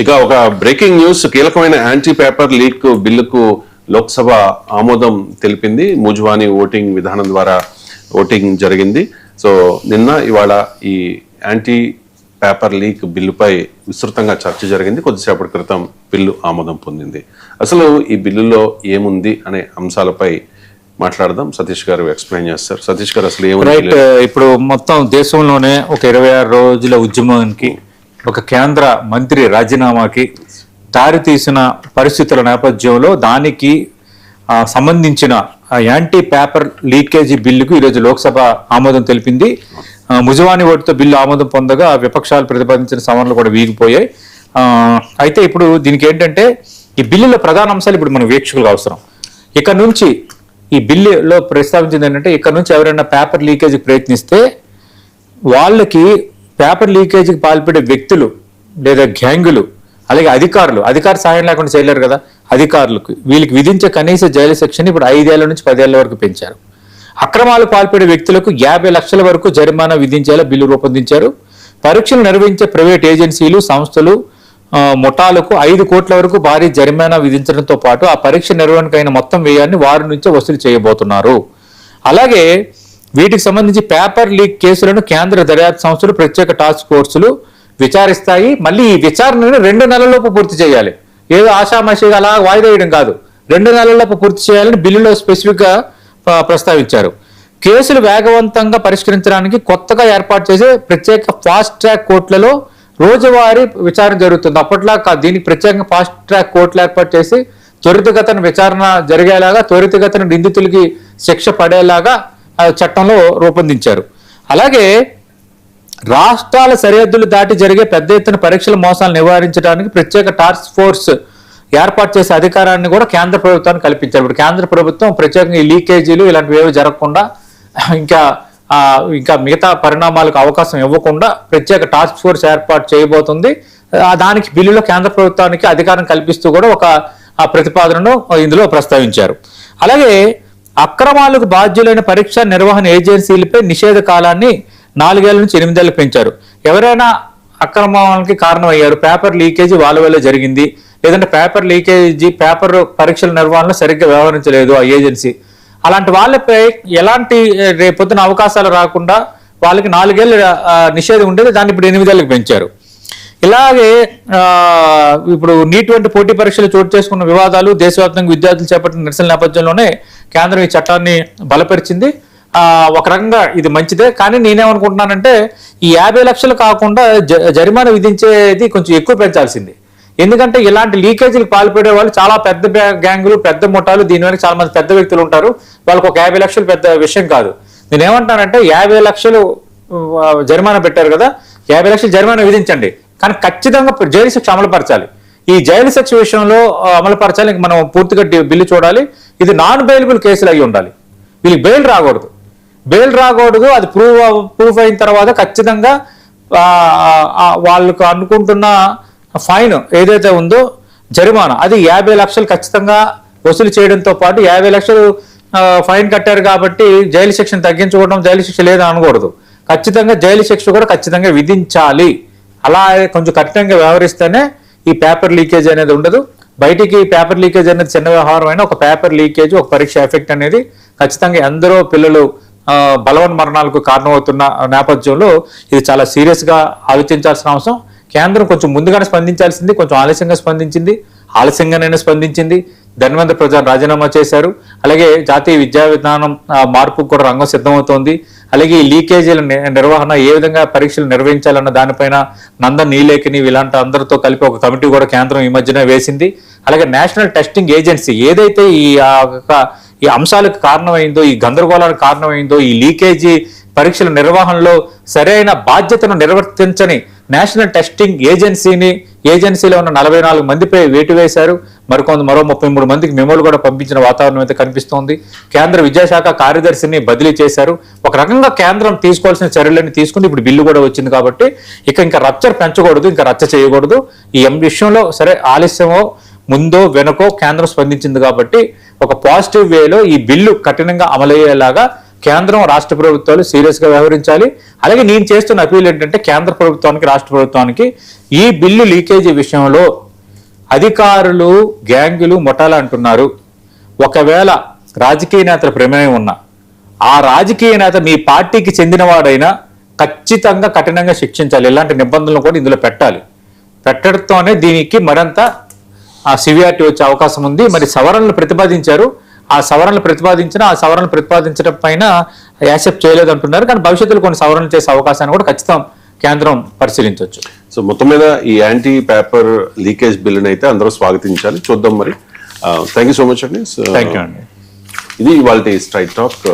ఇక ఒక breaking news, కీలకమైన యాంటీ పేపర్ లీక్ బిల్లుకు లోక్సభ ఆమోదం తెలిపింది. ముజ్వానీ ఓటింగ్ విధానం ద్వారా ఓటింగ్ జరిగింది. సో నిన్న ఇవాళ ఈ యాంటీ పేపర్ లీక్ బిల్లుపై విస్తృతంగా చర్చ జరిగింది. కొద్దిసేపటి క్రితం బిల్లు ఆమోదం పొందింది. అసలు ఈ బిల్లులో ఏముంది అనే అంశాలపై మాట్లాడదాం. సతీష్ గారు ఎక్స్ప్లెయిన్ చేస్తారు. సతీష్ గారు అసలు ఏముంది? రైట్, ఇప్పుడు మొత్తం దేశంలోనే ఒక 26 రోజుల ఉద్యమానికి, ఒక కేంద్ర మంత్రి రాజీనామాకి దారితీసిన పరిస్థితుల నేపథ్యంలో దానికి సంబంధించిన యాంటీ పేపర్ లీకేజీ బిల్లుకు ఈరోజు లోక్సభ ఆమోదం తెలిపింది. ముజవాని ఓటుతో బిల్లు ఆమోదం పొందగా విపక్షాలు ప్రతిపాదించిన సవరణలు కూడా వీగిపోయాయి. అయితే ఇప్పుడు దీనికి ఏంటంటే ఈ బిల్లులో ప్రధాన అంశాలు ఇప్పుడు మన వీక్షకులకు అవసరం. ఇక్కడ నుంచి ఈ బిల్లులో ప్రస్తావించింది ఏంటంటే, ఇక్కడ నుంచి ఎవరైనా పేపర్ లీకేజీకి ప్రయత్నిస్తే వాళ్ళకి పేపర్ లీకేజీకి పాల్పడే వ్యక్తులు లేదా గ్యాంగులు, అలాగే అధికార సహాయం లేకుండా చేయలేరు కదా, అధికారులకు వీళ్ళకి విధించే కనీస జైలు శిక్షని ఇప్పుడు 5 ఏళ్ల నుంచి 10 ఏళ్ల వరకు పెంచారు. అక్రమాలు పాల్పడే వ్యక్తులకు 50 లక్షల వరకు జరిమానా విధించేలా బిల్లు రూపొందించారు. పరీక్షలు నిర్వహించే ప్రైవేట్ ఏజెన్సీలు, సంస్థలు, ముఠాలకు 5 కోట్ల వరకు భారీ జరిమానా విధించడంతో పాటు ఆ పరీక్ష నిర్వహణకైన మొత్తం వ్యయాన్ని వారి నుంచే వసూలు చేయబోతున్నారు. అలాగే వీటికి సంబంధించి పేపర్ లీక్ కేసులను కేంద్ర దర్యాప్తు సంస్థలు, ప్రత్యేక టాస్క్ ఫోర్సులు విచారిస్తాయి. మళ్ళీ ఈ విచారణను 2 నెలల్లోపు పూర్తి చేయాలి. ఏదో ఆషామాషిగా అలా వాయిదా వేయడం కాదు, 2 నెలల్లోపు పూర్తి చేయాలని బిల్లులో స్పెసిఫిక్గా ప్రస్తావించారు. కేసులు వేగవంతంగా పరిష్కరించడానికి కొత్తగా ఏర్పాటు చేసే ప్రత్యేక ఫాస్ట్ ట్రాక్ కోర్టులలో రోజువారీ విచారణ జరుగుతుంది. అప్పట్లో దీనికి ప్రత్యేకంగా ఫాస్ట్ ట్రాక్ కోర్టులు ఏర్పాటు చేసి త్వరితగతిన విచారణ జరిగేలాగా, త్వరితగతిన నిందితులకి శిక్ష పడేలాగా చట్టంలో రూపొందించారు. అలాగే రాష్ట్రాల సరిహద్దులు దాటి జరిగే పెద్ద ఎత్తున పరీక్షల మోసాలు నివారించడానికి ప్రత్యేక టాస్క్ ఫోర్స్ ఏర్పాటు చేసే అధికారాన్ని కూడా కేంద్ర ప్రభుత్వాన్ని కల్పించారు. ఇప్పుడు కేంద్ర ప్రభుత్వం ప్రత్యేకంగా ఈ లీకేజీలు ఇలాంటివి ఏవి జరగకుండా, ఇంకా మిగతా పరిణామాలకు అవకాశం ఇవ్వకుండా ప్రత్యేక టాస్క్ ఫోర్స్ ఏర్పాటు చేయబోతుంది. దానికి బిల్లులో కేంద్ర ప్రభుత్వానికి అధికారం కల్పిస్తూ కూడా ఒక ప్రతిపాదనను ఇందులో ప్రస్తావించారు. అలాగే అక్రమాలకు బాధ్యులైన పరీక్ష నిర్వహణ ఏజెన్సీలపై నిషేధ కాలాన్ని 4 ఏళ్ల నుంచి 8 ఏళ్లకు పెంచారు. ఎవరైనా అక్రమాలకి కారణమయ్యారు, పేపర్ లీకేజీ వాళ్ళ వల్ల జరిగింది, లేదంటే పేపర్ పరీక్షల నిర్వహణలో సరిగ్గా వ్యవహరించలేదు ఆ ఏజెన్సీ, అలాంటి వాళ్ళపై ఎలాంటి రేపొద్దున అవకాశాలు రాకుండా వాళ్ళకి 4 ఏళ్ళ నిషేధం ఉండేది, దాన్ని ఇప్పుడు 8 ఏళ్ళకి పెంచారు. ఇలాగే ఇప్పుడు నీట్ వంటి పోటీ పరీక్షలు చోటు చేసుకున్న వివాదాలు, దేశవ్యాప్తంగా విద్యార్థులు చేపట్టిన నిరసన నేపథ్యంలోనే కేంద్రం ఈ చట్టాన్ని బలపరిచింది. ఒక రకంగా ఇది మంచిదే, కానీ నేనేమనుకుంటున్నానంటే ఈ 50 లక్షలు కాకుండా జరిమానా విధించేది కొంచెం ఎక్కువ పెంచాల్సింది. ఎందుకంటే ఇలాంటి లీకేజీలకు పాల్పడే వాళ్ళు చాలా పెద్ద గ్యాంగులు, పెద్ద ముఠాలు, దీని వెనక చాలా మంది పెద్ద వ్యక్తులు ఉంటారు. వాళ్ళకి ఒక 50 లక్షలు పెద్ద విషయం కాదు. నేనేమంటానంటే 50 లక్షలు జరిమానా పెట్టారు కదా, 50 లక్షలు జరిమానా విధించండి, కానీ ఖచ్చితంగా జైలు శిక్ష అమలుపరచాలి. ఈ జైలు శిక్ష విషయంలో అమలుపరచాలి. మనం పూర్తిగా బిల్లు చూడాలి. ఇది నాన్ బెయిలబుల్ కేసులు అయి ఉండాలి. వీళ్ళకి బెయిల్ రాకూడదు. అది ప్రూఫ్ అయిన తర్వాత ఖచ్చితంగా వాళ్ళకు అనుకుంటున్న ఫైన్ ఏదైతే ఉందో జరిమానా, అది 50 లక్షలు ఖచ్చితంగా వసూలు చేయడంతో పాటు 50 లక్షలు ఫైన్ కట్టారు కాబట్టి జైలు శిక్షను తగ్గించుకోవడం, జైలు శిక్ష లేదని అనకూడదు. ఖచ్చితంగా జైలు శిక్ష కూడా ఖచ్చితంగా విధించాలి. అలా కొంచెం కఠినంగా వ్యవహరిస్తేనే ఈ పేపర్ లీకేజ్ అనేది ఉండదు. బయటికి పేపర్ లీకేజ్ అనేది చిన్న వ్యవహారం అయినా ఒక పేపర్ లీకేజ్, ఒక పరీక్ష ఎఫెక్ట్ అనేది ఖచ్చితంగా ఎందరో పిల్లలు బలవన్ మరణాలకు కారణమవుతున్న నేపథ్యంలో ఇది చాలా సీరియస్గా ఆలోచించాల్సిన అవసరం. కేంద్రం కొంచెం ముందుగానే స్పందించాల్సింది, కొంచెం ఆలస్యంగానైనా స్పందించింది. ధన్వంతరి ప్రధాన్ రాజీనామా చేశారు. అలాగే జాతీయ విద్యా విధానం మార్పుకు కూడా రంగం సిద్ధమవుతోంది. అలాగే ఈ లీకేజీల నిర్వహణ, ఏ విధంగా పరీక్షలు నిర్వహించాలన్న దానిపైన నందన్ నీలేకిని ఇలాంటి అందరితో కలిపి ఒక కమిటీ కూడా కేంద్రం ఈ మధ్యన వేసింది. అలాగే నేషనల్ టెస్టింగ్ ఏజెన్సీ ఏదైతే ఈ అంశాలకు కారణమైందో, ఈ గందరగోళానికి కారణమైందో, ఈ లీకేజీ పరీక్షల నిర్వహణలో సరైన బాధ్యతను నిర్వర్తించని నేషనల్ టెస్టింగ్ ఏజెన్సీలో ఉన్న 44 మందిపై వేటు వేశారు. మరో 33 మందికి మెమోలు కూడా పంపించిన వాతావరణం అయితే కనిపిస్తోంది. కేంద్ర విద్యాశాఖ కార్యదర్శిని బదిలీ చేశారు. ఒక రకంగా కేంద్రం తీసుకోవాల్సిన చర్యలన్నీ తీసుకుని ఇప్పుడు బిల్లు కూడా వచ్చింది కాబట్టి ఇంకా రచ్చ పెంచకూడదు, ఇంకా రచ్చ చేయకూడదు. ఈ విషయంలో సరే ఆలస్యమో ముందో వెనకో కేంద్రం స్పందించింది కాబట్టి ఒక పాజిటివ్ వేలో ఈ బిల్లు కఠినంగా అమలయ్యేలాగా కేంద్రం రాష్ట్ర ప్రభుత్వాలు సీరియస్గా వ్యవహరించాలి. అలాగే నేను చేస్తున్న అపీల్ ఏంటంటే కేంద్ర ప్రభుత్వానికి రాష్ట్ర ప్రభుత్వానికి ఈ బిల్లు లీకేజీ విషయంలో అధికారులు గ్యాంగులు ముఠాలు అంటున్నారు. ఒకవేళ రాజకీయ నేతల ప్రమేయం ఉన్నా ఆ రాజకీయ నేత మీ పార్టీకి చెందినవాడైనా ఖచ్చితంగా కఠినంగా శిక్షించాలి. ఇలాంటి నిబంధనలు కూడా ఇందులో పెట్టాలి. పెట్టడంతోనే దీనికి మరింత సివియారిటీ వచ్చే అవకాశం ఉంది. మరి సవరణలు ప్రతిపాదించారు. ఆ సవరణలు ప్రతిపాదించడం పైన యాక్సెప్ట్ చేయలేదంటున్నారు. కానీ భవిష్యత్తులో కొన్ని సవరణలు చేసే అవకాశాన్ని కూడా ఖచ్చితంగా కేంద్రం పరిశీలించవచ్చు. సో మొత్తం మీద ఈ యాంటీ పేపర్ లీకేజ్ బిల్లుని అయితే అందరూ స్వాగతించాలి. చూద్దాం మరి. థ్యాంక్ యూ సో మచ్ అండి. థ్యాంక్ యూ అండి. ఇది ఇవాళ స్ట్రైట్ టాక్.